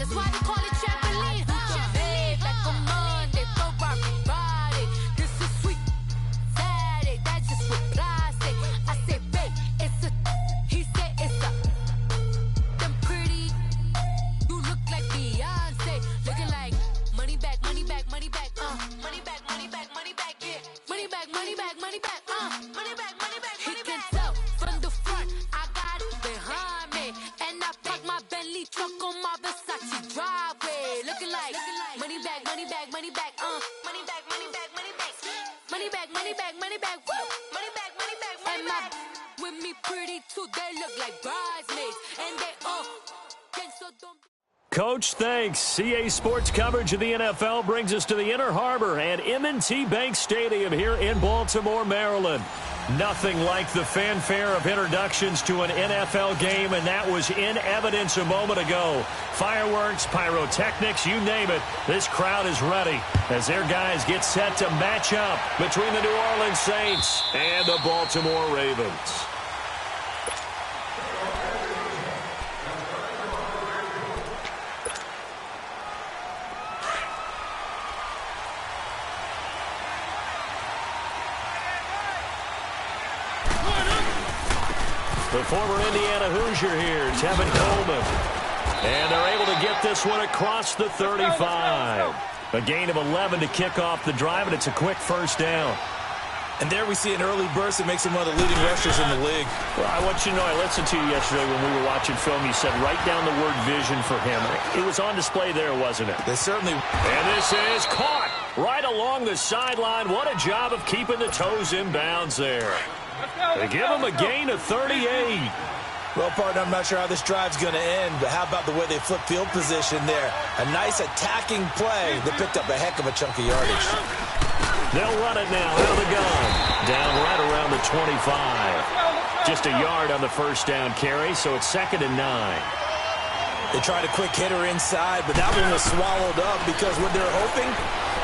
That's why they call it trampoline. Hey, back on Monday, Ferrari Friday. This is sweet Saturday. That's just what I say. I say, babe, it's a. He said it's a. Them pretty. You look like Beyonce. Looking like money back, money back, money back. Money back, money back, money back. Yeah. Money back, money back, money back. Money back, money back, money back. He can tell from the front. I got it behind me, and I park my Bentley truck on my Versace driveway. Looking like money back, money back, money back. Money back, money back, money back. Money back, money back, money back. Woo. Money back, money back, money back. And my with me pretty too. They look like bridesmaids, and they so don't. Coach, thanks. CA Sports coverage of the NFL brings us to the Inner Harbor at M&T Bank Stadium here in Baltimore, Maryland. Nothing like the fanfare of introductions to an NFL game, and that was in evidence a moment ago. Fireworks, pyrotechnics, you name it. This crowd is ready as their guys get set to match up between the New Orleans Saints and the Baltimore Ravens. The former Indiana Hoosier here, Tevin Coleman. And they're able to get this one across the 35. A gain of 11 to kick off the drive, and it's a quick first down. And there we see an early burst that makes him one of the leading rushers in the league. Well, I want you to know, I listened to you yesterday when we were watching film. You said write down the word vision for him. It was on display there, wasn't it? They certainly. And this is caught right along the sideline. What a job of keeping the toes in bounds there. They give him a gain of 38. Well, partner, I'm not sure how this drive's going to end, but how about the way they flip field position there? A nice attacking play that picked up a heck of a chunk of yardage. They'll run it now out of the gun. Down right around the 25. Just a yard on the first down carry, so it's 2nd and 9. They tried a quick hitter inside, but that one was swallowed up because what they're hoping,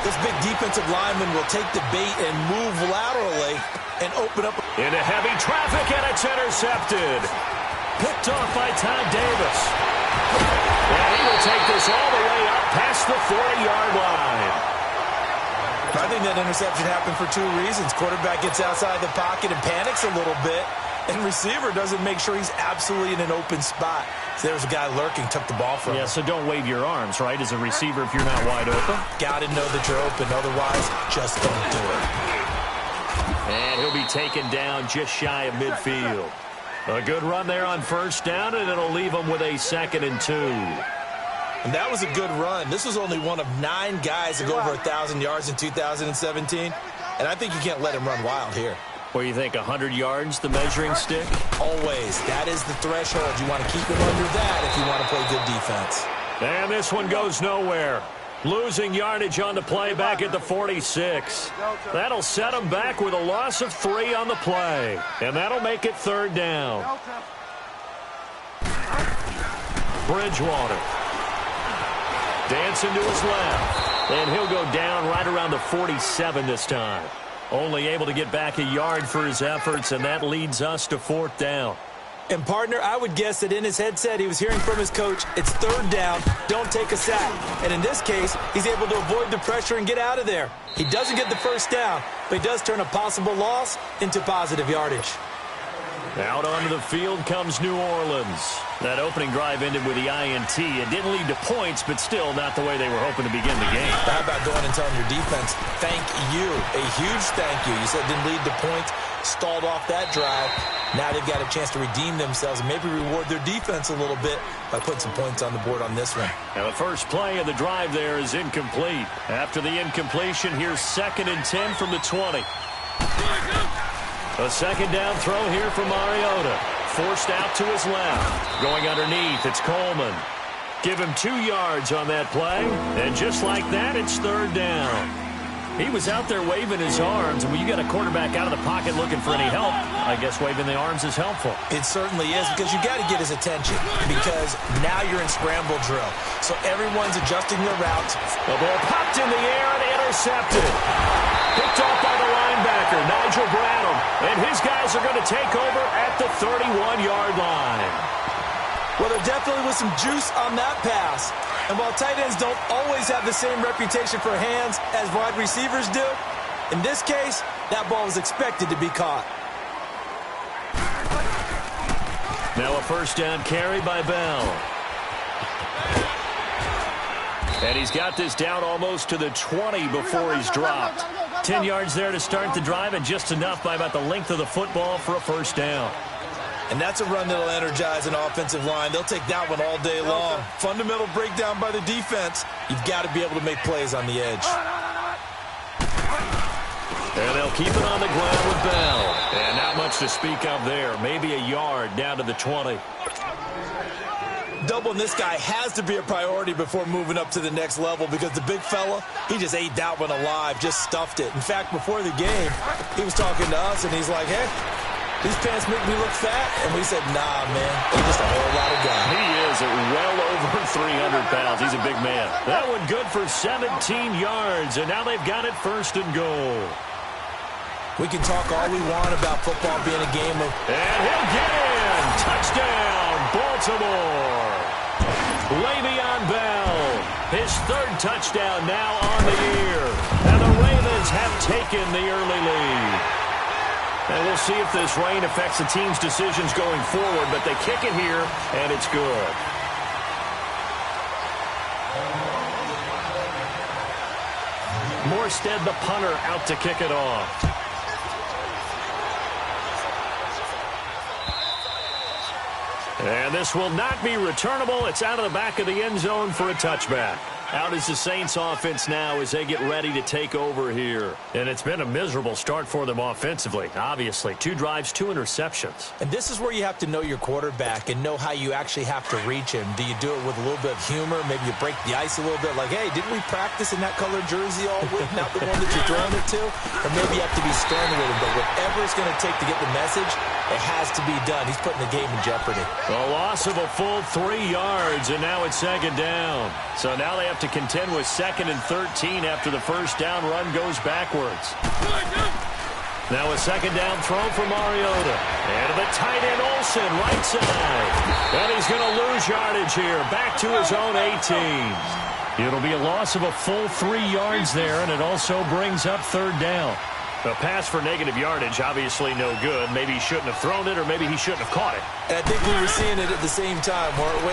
this big defensive lineman will take the bait and move laterally and open up. Into heavy traffic, and it's intercepted. Picked off by Todd Davis. And he will take this all the way up past the 40-yard line. I think that interception happened for two reasons. Quarterback gets outside the pocket and panics a little bit, and receiver doesn't make sure he's absolutely in an open spot. So there's a guy lurking, took the ball from him. Yeah, so don't wave your arms, right, as a receiver if you're not wide open. Got to know that you're open. Otherwise, just don't do it. And he'll be taken down just shy of midfield. A good run there on first down, and it'll leave him with a 2nd and 2. And that was a good run. This was only one of 9 guys to go over 1,000 yards in 2017. And I think you can't let him run wild here. What do you think, 100 yards, the measuring stick? Always. That is the threshold. You want to keep him under that if you want to play good defense. And this one goes nowhere. Losing yardage on the play back at the 46. That'll set him back with a loss of 3 on the play. And that'll make it 3rd down. Bridgewater. Dancing to his left. And he'll go down right around the 47 this time. Only able to get back a yard for his efforts, and that leads us to 4th down. And, partner, I would guess that in his headset he was hearing from his coach, it's 3rd down, don't take a sack. And in this case, he's able to avoid the pressure and get out of there. He doesn't get the first down, but he does turn a possible loss into positive yardage. Out onto the field comes New Orleans. That opening drive ended with the INT. It didn't lead to points, but still not the way they were hoping to begin the game. How about going and telling your defense, thank you, a huge thank you. You said it didn't lead to points, stalled off that drive. Now they've got a chance to redeem themselves and maybe reward their defense a little bit by putting some points on the board on this one. Now the first play of the drive there is incomplete. After the incompletion, here's 2nd and 10 from the 20. A 2nd down throw here for Mariota. Forced out to his left. Going underneath, it's Coleman. Give him 2 yards on that play. And just like that, it's 3rd down. He was out there waving his arms, and when you got a quarterback out of the pocket looking for any help, I guess waving the arms is helpful. It certainly is, because you got to get his attention, because now you're in scramble drill. So everyone's adjusting their routes. The ball popped in the air and intercepted. Picked off by the linebacker, Nigel Bradham, and his guys are going to take over at the 31-yard line. Well, there definitely was some juice on that pass. And while tight ends don't always have the same reputation for hands as wide receivers do, in this case, that ball was expected to be caught. Now a first down carry by Bell. And he's got this down almost to the 20 before he's dropped. 10 yards there to start the drive, and just enough by about the length of the football for a first down. And that's a run that'll energize an offensive line. They'll take that one all day long. Fundamental breakdown by the defense. You've got to be able to make plays on the edge. And they'll keep it on the ground with Bell. And not much to speak of there. Maybe a yard down to the 20. Doubling this guy has to be a priority before moving up to the next level, because the big fella, he just ate that one alive, just stuffed it. In fact, before the game, he was talking to us, and he's like, hey, these pants make me look fat. And we said, nah, man, they're just a whole lot of guy. He is at well over 300 pounds. He's a big man. That one good for 17 yards, and now they've got it first and goal. We can talk all we want about football being a game of... And he'll get in. Touchdown, Baltimore. Le'Veon Bell, his third touchdown now on the year. And the Ravens have taken the early lead. And we'll see if this rain affects the team's decisions going forward, but they kick it here, and it's good. Morstead, the punter, out to kick it off. And this will not be returnable. It's out of the back of the end zone for a touchback. Out is the Saints offense now as they get ready to take over here. And it's been a miserable start for them offensively, obviously. 2 drives, 2 interceptions. And this is where you have to know your quarterback and know how you actually have to reach him. Do you do it with a little bit of humor? Maybe you break the ice a little bit, like, hey, didn't we practice in that colored jersey all week, not the one that you're throwing it to? Or maybe you have to be stern with him. But whatever it's going to take to get the message, it has to be done. He's putting the game in jeopardy. A loss of a full 3 yards, and now it's second down. So now they have to contend with 2nd and 13 after the first down run goes backwards. Now a second down throw for Mariota. And the tight end Olsen, right side. And he's going to lose yardage here, back to his own 18. It'll be a loss of a full 3 yards there, and it also brings up third down. A pass for negative yardage, obviously no good. Maybe he shouldn't have thrown it, or maybe he shouldn't have caught it. And I think we were seeing it at the same time, weren't we?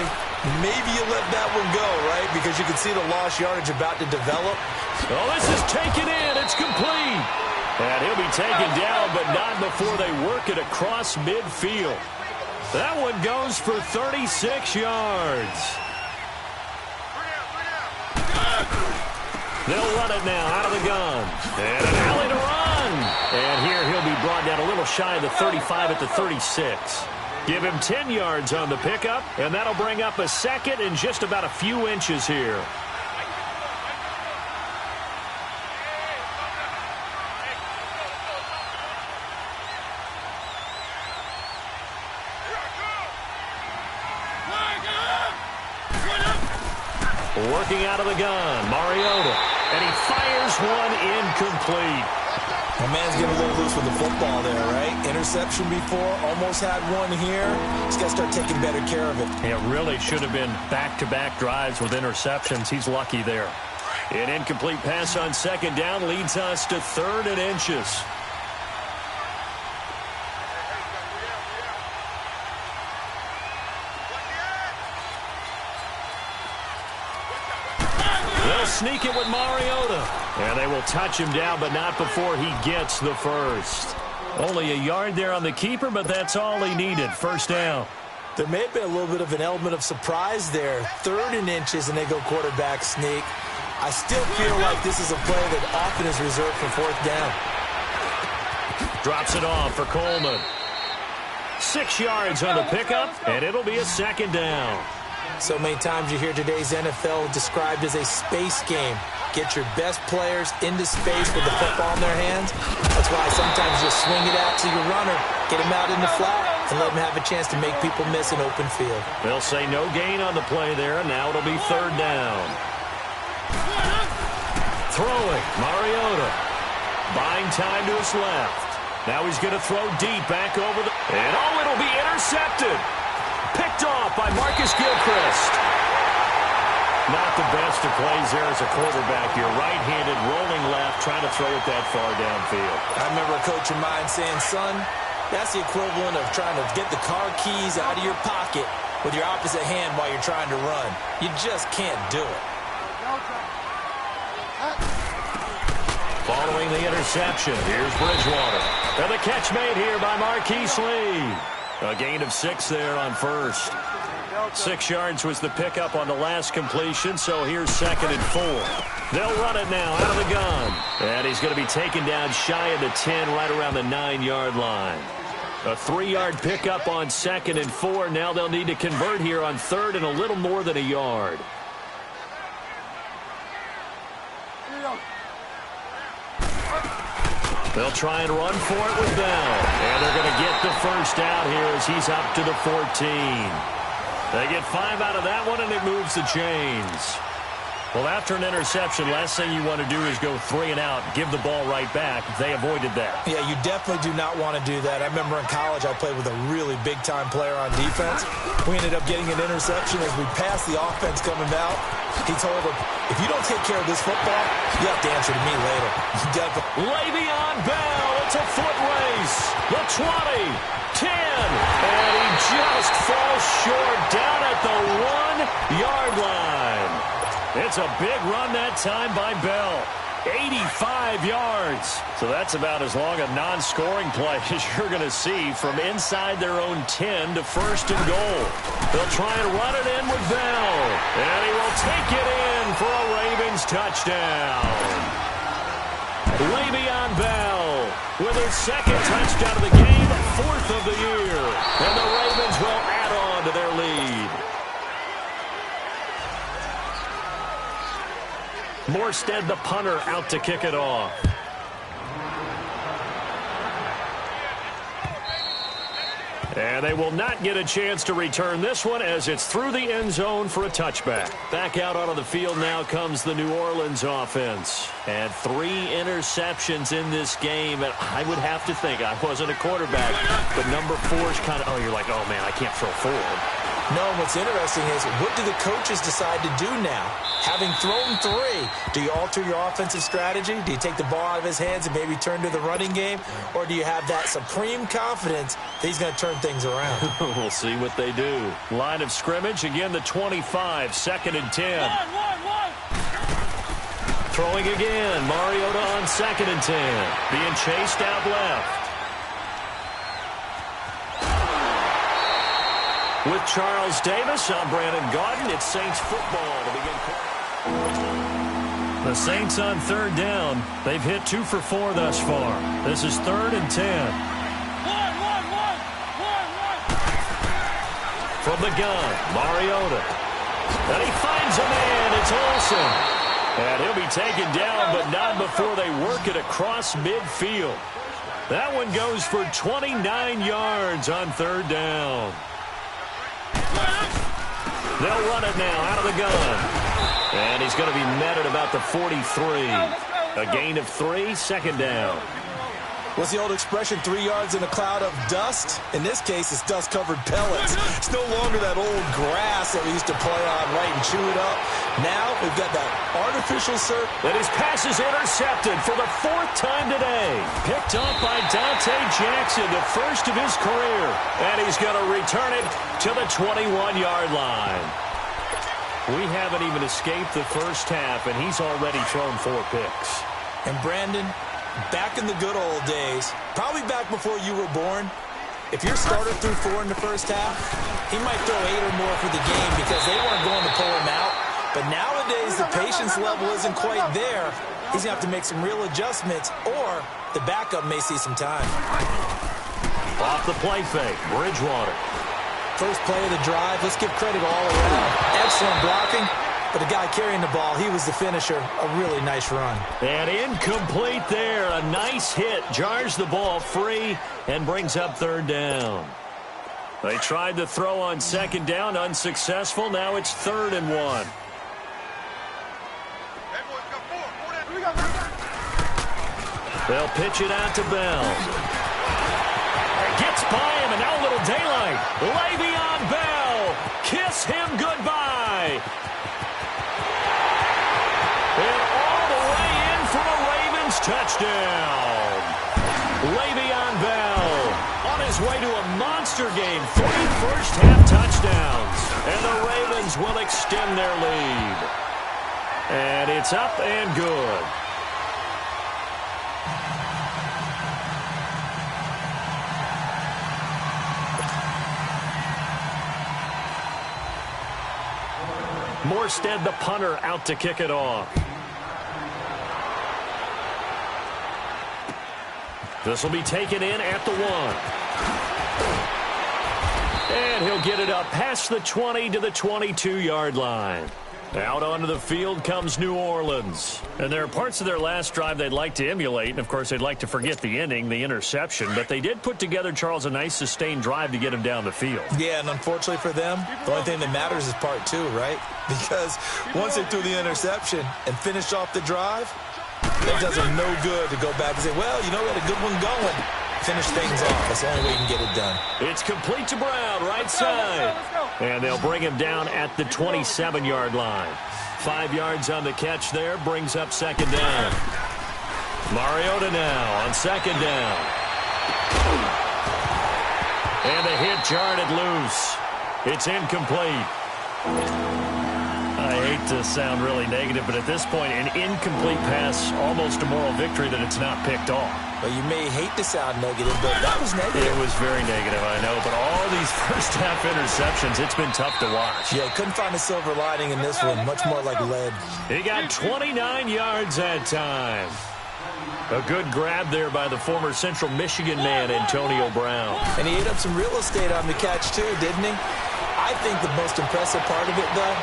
Maybe you let that one go, right? Because you can see the lost yardage about to develop. Oh, this is taken in. It's complete. And he'll be taken down, but not before they work it across midfield. That one goes for 36 yards. They'll run it now out of the gun. And an alley to run. And here he'll be brought down a little shy of the 35 at the 36. Give him 10 yards on the pickup, and that'll bring up a second and just about a few inches here. Working out of the gun, Mariota. And he fires one incomplete. My man's getting a little loose with the football there, right? Interception before, almost had one here. He's got to start taking better care of it. It really should have been back-to-back drives with interceptions. He's lucky there. An incomplete pass on second down leads us to 3rd and inches. Sneak it with Mariota. And they will touch him down, but not before he gets the first. Only a yard there on the keeper, but that's all he needed. First down. There may have been a little bit of an element of surprise there. 3rd and inches, and they go quarterback sneak. I still feel like this is a play that often is reserved for 4th down. Drops it off for Coleman. 6 yards on the pickup, and it'll be a second down. So many times you hear today's NFL described as a space game. Get your best players into space with the football in their hands. That's why sometimes you swing it out to your runner, get him out in the flat, and let him have a chance to make people miss an open field. They'll say no gain on the play there, and now it'll be 3rd down. Throwing, Mariota. Buying time to his left. Now he's going to throw deep back over the... And it'll be intercepted. Picked picked off by Marcus Gilchrist. Not the best of plays there as a quarterback. You're right-handed, rolling left, trying to throw it that far downfield. I remember a coach of mine saying, son, that's the equivalent of trying to get the car keys out of your pocket with your opposite hand while you're trying to run. You just can't do it. Following the interception, here's Bridgewater. And the catch made here by Marquise Lee. A gain of 6 there on first. 6 yards was the pickup on the last completion, so here's 2nd and 4. They'll run it now out of the gun. And he's going to be taken down shy of the 10, right around the 9-yard line. A 3-yard pickup on 2nd and 4. Now they'll need to convert here on 3rd and a little more than a yard. They'll try and run for it with Bell. And they're going to get the first out here as he's up to the 14. They get 5 out of that one, and it moves the chains. Well, after an interception, last thing you want to do is go 3 and out, give the ball right back. They avoided that. Yeah, you definitely do not want to do that. I remember in college I played with a really big-time player on defense. We ended up getting an interception as we passed the offense coming out. He told him, if you don't take care of this football, you have to answer to me later. Le'Veon Bell, it's a foot race. The 20. 10, and he just falls short down at the 1-yard line. It's a big run that time by Bell. 85 yards. So that's about as long a non-scoring play as you're going to see from inside their own 10 to 1st and goal. They'll try and run it in with Bell, and he will take it in for a Ravens touchdown. Le'Veon Bell with his 2nd touchdown of the game, 4th of the year. And the Ravens will add on to their lead. Morstead, the punter, out to kick it off. And they will not get a chance to return this one as it's through the end zone for a touchback. Back out onto the field now comes the New Orleans offense. And 3 interceptions in this game. And I would have to think, I wasn't a quarterback, but number 4 is kind of, you're like, oh, man, I can't throw forward. No, what's interesting is, what do the coaches decide to do now? Having thrown 3, do you alter your offensive strategy? Do you take the ball out of his hands and maybe turn to the running game? Or do you have that supreme confidence that he's going to turn things around? We'll see what they do. Line of scrimmage, again the 25, 2nd and 10. Throwing again, Mariota on 2nd and 10. Being chased out left. With Charles Davis, I'm Brandon Gaudin. It's Saints football to begin. The Saints on 3rd down. They've hit 2 for 4 thus far. This is 3rd and 10. From the gun, Mariota. And he finds a man. It's Olsen. And he'll be taken down, but not before they work it across midfield. That one goes for 29 yards on 3rd down. They'll run it now out of the gun. And he's going to be met at about the 43. A gain of 3, 2nd down. What's the old expression, 3 yards in a cloud of dust? In this case, it's dust-covered pellets. It's no longer that old grass that we used to play on, right, and chew it up. Now we've got that artificial surf. And his pass is intercepted for the 4th time today. Picked up by Dante Jackson, the first of his career. And he's going to return it to the 21-yard line. We haven't even escaped the first half, and he's already thrown 4 picks. And Brandon, back in the good old days, probably back before you were born, if your starter threw 4 in the first half, he might throw 8 or more for the game because they weren't going to pull him out. But nowadays, the patience level isn't quite there. He's going to have to make some real adjustments, or the backup may see some time. Off the play fake, Bridgewater. First play of the drive, let's give credit all around. Excellent blocking, but the guy carrying the ball, he was the finisher. A really nice run. And incomplete there. A nice hit. Jars the ball free and brings up 3rd down. They tried to throw on 2nd down, unsuccessful. Now it's 3rd and 1. They'll pitch it out to Bell. Gets by him, and now a little daylight. Le'Veon Bell kiss him goodbye. And all the way in for a Ravens touchdown. Le'Veon Bell on his way to a monster game. 3 first-half touchdowns. And the Ravens will extend their lead. And it's up and good. Morstead, the punter, out to kick it off. This will be taken in at the 1. And he'll get it up past the 20 to the 22-yard line. Out onto the field comes New Orleans. And there are parts of their last drive they'd like to emulate. And, of course, they'd like to forget the ending, the interception. But they did put together, Charles, a nice sustained drive to get him down the field. Yeah, and unfortunately for them, the only thing that matters is part 2, right? Because once they threw the interception and finished off the drive, it does them no good to go back and say, well, you know, we had a good one going. Finish things off. That's the only way you can get it done. It's complete to Brown, right side. And they'll bring him down at the 27-yard line. 5 yards on the catch there, brings up second down. Mariota now on second down. And the hit jarred it loose. It's incomplete. I hate to sound really negative, but at this point, an incomplete pass, almost a moral victory that it's not picked off. Well, you may hate to sound negative, but that was negative. It was very negative, I know, but all these first-half interceptions, it's been tough to watch. Yeah, couldn't find a silver lining in this one, much more like lead. He got 29 yards that time. A good grab there by the former Central Michigan man, Antonio Brown. And he ate up some real estate on the catch, too, didn't he? I think the most impressive part of it, though,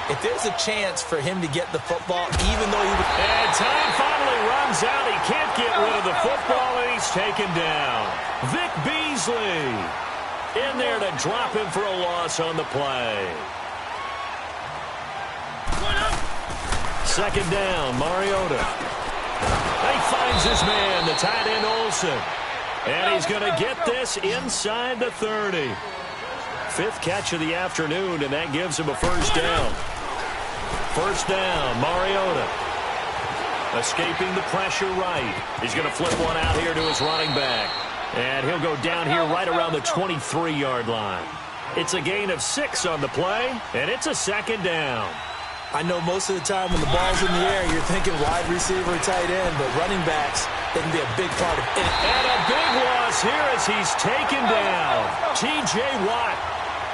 if there's a chance for him to get the football, even though he would... And time finally runs out. He can't get rid of the football, and he's taken down. Vic Beasley in there to drop him for a loss on the play. Second down, Mariota. He finds his man, the tight end Olsen. And he's going to get this inside the 30. 5th catch of the afternoon, and that gives him a first down. First down, Mariota. Escaping the pressure right. He's going to flip one out here to his running back. And he'll go down here right around the 23-yard line. It's a gain of 6 on the play, and it's a second down. I know most of the time when the ball's in the air, you're thinking wide receiver, tight end, but running backs, they can be a big part of it. And a big loss here as he's taken down. T.J. Watt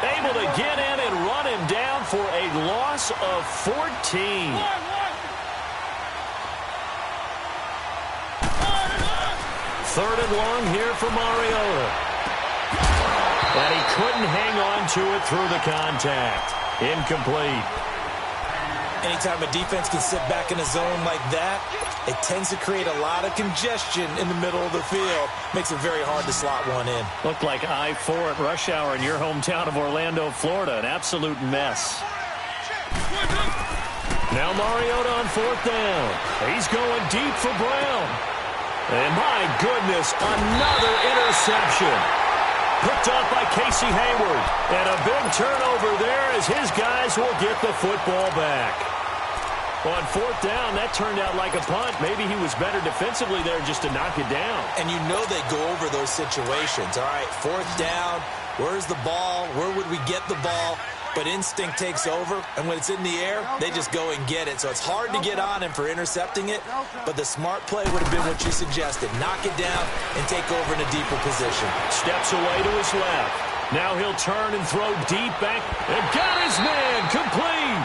able to get in and run him down for a loss of 14. Third and long here for Mariota. And he couldn't hang on to it through the contact. Incomplete. Anytime a defense can sit back in a zone like that, it tends to create a lot of congestion in the middle of the field. Makes it very hard to slot one in. Looked like I-4 at rush hour in your hometown of Orlando, Florida. An absolute mess. Now Mariota on 4th down. He's going deep for Brown. And my goodness, another interception. Picked off by Casey Hayward. And a big turnover there as his guys will get the football back. On 4th down, that turned out like a punt. Maybe he was better defensively there just to knock it down. And you know they go over those situations. All right, 4th down, where's the ball? Where would we get the ball? But instinct takes over, and when it's in the air, they just go and get it. So it's hard to get on him for intercepting it, but the smart play would have been what you suggested. Knock it down and take over in a deeper position. Steps away to his left. Now he'll turn and throw deep back. And got his man complete.